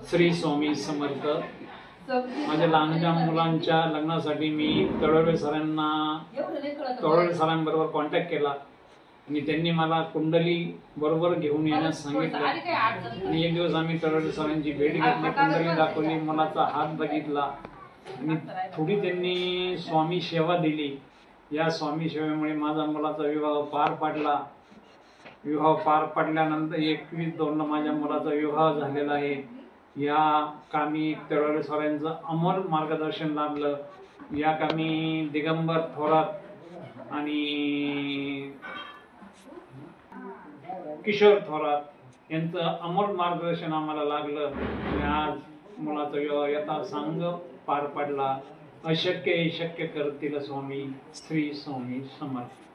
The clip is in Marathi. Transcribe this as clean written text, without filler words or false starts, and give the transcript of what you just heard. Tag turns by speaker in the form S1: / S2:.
S1: श्री स्वामी समर्थ। माझ्या लहानच्या मुलांच्या लग्नासाठी मी तळवडे सरांबरोबर कॉन्टॅक्ट केला आणि त्यांनी मला कुंडली बरोबर घेऊन येण्यास सांगितलं आणि एक दिवस आम्ही तळवडे सरांची भेट घेतली, कुंडली दाखवली, मुलाचा हात बघितला आणि थोडी त्यांनी स्वामी सेवा दिली। या स्वामी सेवेमुळे माझा मुलाचा विवाह पार पडला। विवाह पार पडल्यानंतर 21/2 माझ्या मुलाचा विवाह झालेला आहे। या कामी तळवडे सरांचं अमोल मार्गदर्शन लाभलं। या कामी दिगंबर थोरात आणि किशोर थोरात यांचं अमोल मार्गदर्शन आम्हाला लागलं आणि आज मुलाचा विवाह यथासांग पार पडला। अशक्य शक्य करतील स्वामी। श्री स्वामी समर्थ।